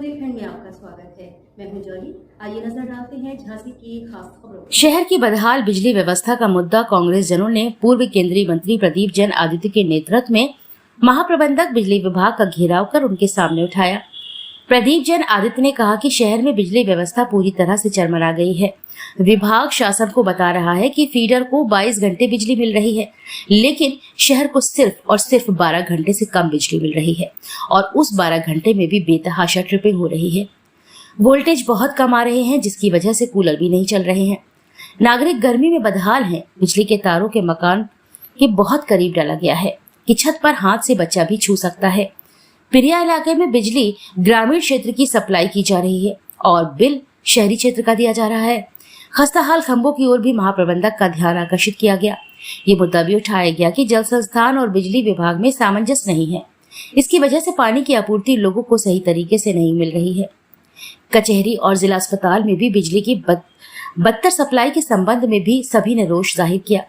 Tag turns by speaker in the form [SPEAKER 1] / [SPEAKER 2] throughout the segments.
[SPEAKER 1] बुंदेलखंड में आपका स्वागत है। मैं हूं जॉली। आइए नजर डालते हैं झांसी की खास खबरों पर। शहर की बदहाल बिजली व्यवस्था का मुद्दा कांग्रेस जनों ने पूर्व केंद्रीय मंत्री प्रदीप जैन आदित्य के नेतृत्व में महाप्रबंधक बिजली विभाग का घेराव कर उनके सामने उठाया। प्रदीप जैन आदित्य ने कहा कि शहर में बिजली व्यवस्था पूरी तरह से चरमरा गई है। विभाग शासन को बता रहा है कि फीडर को 22 घंटे बिजली मिल रही है, लेकिन शहर को सिर्फ और सिर्फ 12 घंटे से कम बिजली मिल रही है और उस 12 घंटे में भी बेतहाशा ट्रिपिंग हो रही है। वोल्टेज बहुत कम आ रहे हैं, जिसकी वजह से कूलर भी नहीं चल रहे हैं। नागरिक गर्मी में बदहाल हैं। बिजली के तारों के मकान के बहुत करीब डाला गया है कि छत पर हाथ से बच्चा भी छू सकता है। पिरिया इलाके में बिजली ग्रामीण क्षेत्र की सप्लाई की जा रही है और बिल शहरी क्षेत्र का दिया जा रहा है। खस्ताहाल खंभों की ओर भी महाप्रबंधक का ध्यान आकर्षित किया गया। ये मुद्दा भी उठाया गया कि जल संस्थान और बिजली विभाग में सामंजस्य नहीं है। इसकी वजह से पानी की आपूर्ति लोगों को सही तरीके से नहीं मिल रही है। कचहरी और जिला अस्पताल में भी बिजली की बदतर सप्लाई के संबंध में भी सभी ने रोष जाहिर किया।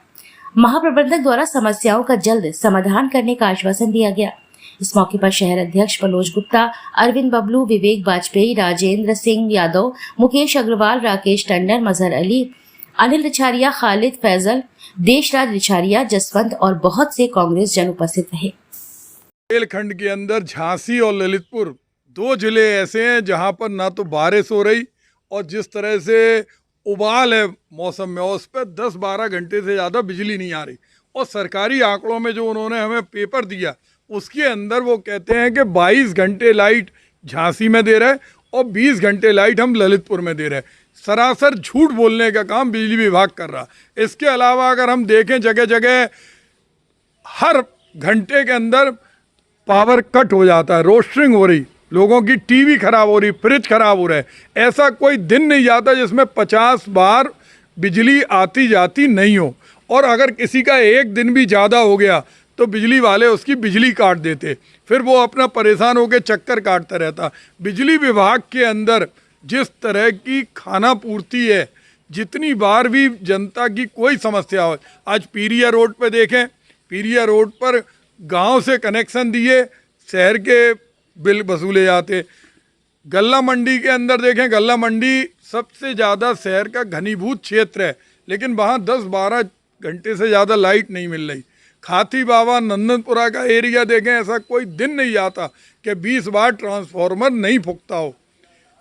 [SPEAKER 1] महाप्रबंधक द्वारा समस्याओं का जल्द समाधान करने का आश्वासन दिया गया। इस मौके पर शहर अध्यक्ष मनोज गुप्ता, अरविंद बबलू, विवेक वाजपेयी, राजेंद्र सिंह यादव, मुकेश अग्रवाल, राकेश टंडन, मजहर अली, अनिल रिछारिया, खालिद फैजल, देशराज रिछारिया, जसवंत और बहुत से कांग्रेस जन उपस्थित रहे।
[SPEAKER 2] बुंदेलखंड के अंदर झांसी और ललितपुर दो जिले ऐसे हैं जहां पर ना तो बारिश हो रही और जिस तरह से उबाल है मौसम में, उस पर 10-12 घंटे से ज़्यादा बिजली नहीं आ रही। और सरकारी आंकड़ों में जो उन्होंने हमें पेपर दिया उसके अंदर वो कहते हैं कि 22 घंटे लाइट झांसी में दे रहे हैं और 20 घंटे लाइट हम ललितपुर में दे रहे हैं। सरासर झूठ बोलने का काम बिजली विभाग कर रहा। इसके अलावा अगर हम देखें, जगह जगह हर घंटे के अंदर पावर कट हो जाता है, रोस्टरिंग हो रही, लोगों की टीवी खराब हो रही, फ्रिज खराब हो रहा है। ऐसा कोई दिन नहीं जाता जिसमें 50 बार बिजली आती जाती नहीं हो। और अगर किसी का एक दिन भी ज़्यादा हो गया तो बिजली वाले उसकी बिजली काट देते, फिर वो अपना परेशान होकर चक्कर काटता रहता। बिजली विभाग के अंदर जिस तरह की खाना पूर्ति है, जितनी बार भी जनता की कोई समस्या हो, आज पीरिया रोड पे देखें, पीरिया रोड पर गांव से कनेक्शन दिए शहर के बिल वसूले जाते। गल्ला मंडी के अंदर देखें, गल्ला मंडी सबसे ज़्यादा शहर का घनीभूत क्षेत्र है, लेकिन वहाँ 10-12 घंटे से ज़्यादा लाइट नहीं मिल रही। खाती बाबा नंदनपुरा का एरिया देखें, ऐसा कोई दिन नहीं आता कि 20 बार ट्रांसफार्मर नहीं फूकता हो।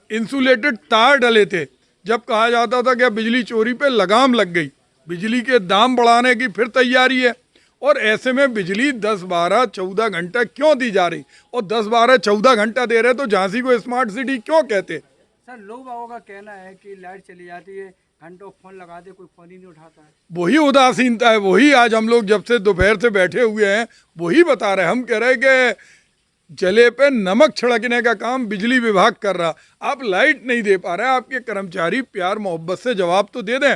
[SPEAKER 2] इंसुलेटेड तार डले थे, जब कहा जाता था कि बिजली चोरी पे लगाम लग गई। बिजली के दाम बढ़ाने की फिर तैयारी है और ऐसे में बिजली 10-12-14 घंटा क्यों दी जा रही? और 10-12-14 घंटा दे रहे तो झांसी को स्मार्ट सिटी क्यों कहते?
[SPEAKER 3] सर, लोग बागों का कहना है कि लाइट चली जाती है, घंटों फोन लगा दे, कोई फोन ही नहीं उठाता है।
[SPEAKER 2] वही उदासीनता है, वही आज हम लोग जब से दोपहर से बैठे हुए हैं वही बता रहे हैं। हम कह रहे हैं कि जले पे नमक छिड़कने का काम बिजली विभाग कर रहा। आप लाइट नहीं दे पा रहे हैं, आपके कर्मचारी प्यार मोहब्बत से जवाब तो दे दें।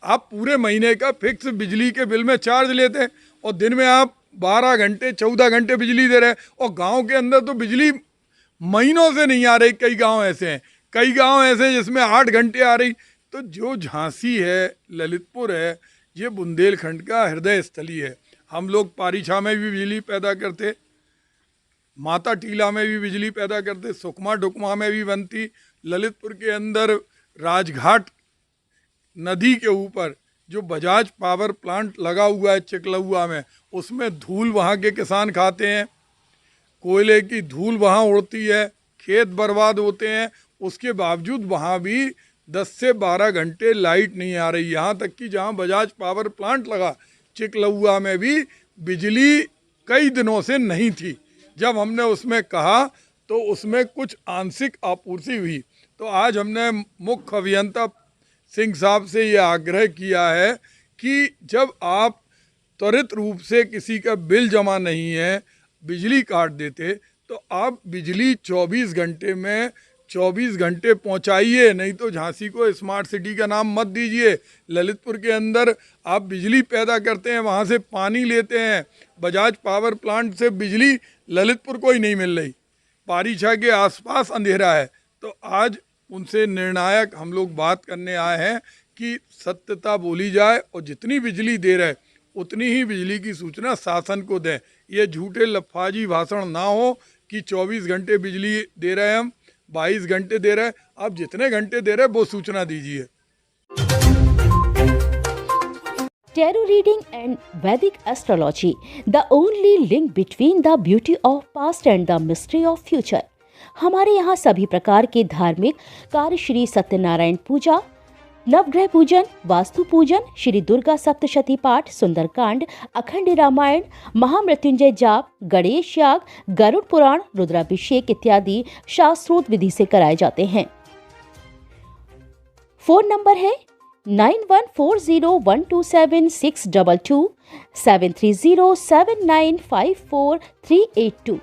[SPEAKER 2] आप पूरे महीने का फिक्स बिजली के बिल में चार्ज लेते हैं और दिन में आप 12 घंटे 14 घंटे बिजली दे रहे हैं। और गाँव के अंदर तो बिजली महीनों से नहीं आ रही। कई गाँव ऐसे हैं, कई गाँव ऐसे जिसमें 8 घंटे आ रही। तो जो झांसी है, ललितपुर है, ये बुंदेलखंड का हृदय स्थली है। हम लोग पारीछा में भी बिजली पैदा करते, माता टीला में भी बिजली पैदा करते, सुकमा डुकमा में भी बनती। ललितपुर के अंदर राजघाट नदी के ऊपर जो बजाज पावर प्लांट लगा हुआ है चिकलहुआ में, उसमें धूल वहाँ के किसान खाते हैं, कोयले की धूल वहाँ उड़ती है, खेत बर्बाद होते हैं। उसके बावजूद वहाँ भी 10 से 12 घंटे लाइट नहीं आ रही। यहाँ तक कि जहाँ बजाज पावर प्लांट लगा चिकलहुआ में भी बिजली कई दिनों से नहीं थी। जब हमने उसमें कहा तो उसमें कुछ आंशिक आपूर्ति हुई। तो आज हमने मुख्य अभियंता सिंह साहब से ये आग्रह किया है कि जब आप त्वरित रूप से किसी का बिल जमा नहीं है, बिजली काट देते, तो आप बिजली 24 घंटे में 24 घंटे पहुंचाइए, नहीं तो झांसी को स्मार्ट सिटी का नाम मत दीजिए। ललितपुर के अंदर आप बिजली पैदा करते हैं, वहाँ से पानी लेते हैं, बजाज पावर प्लांट से बिजली ललितपुर को ही नहीं मिल रही। पारीछा के आसपास अंधेरा है। तो आज उनसे निर्णायक हम लोग बात करने आए हैं कि सत्यता बोली जाए और जितनी बिजली दे रहे उतनी ही बिजली की सूचना शासन को दें। ये झूठे लफाजी भाषण ना हो कि 24 घंटे बिजली दे रहे हैं हम, 22 घंटे दे रहे हैं, आप जितने घंटे दे रहे हैं वो सूचना दीजिए।
[SPEAKER 1] Tarot reading and Vedic astrology, the only link between the beauty of past and the mystery of future। हमारे यहाँ सभी प्रकार के धार्मिक कार्य, श्री सत्यनारायण पूजा, नवग्रह पूजन, वास्तु पूजन, श्री दुर्गा सप्तशती पाठ, सुंदरकांड, अखंड रामायण, महामृत्युंजय जाप, गणेश याग, गरुड़ पुराण, रुद्राभिषेक इत्यादि शास्त्रोक्त विधि से कराए जाते हैं। फोन नंबर है 9140127622, 7307954382।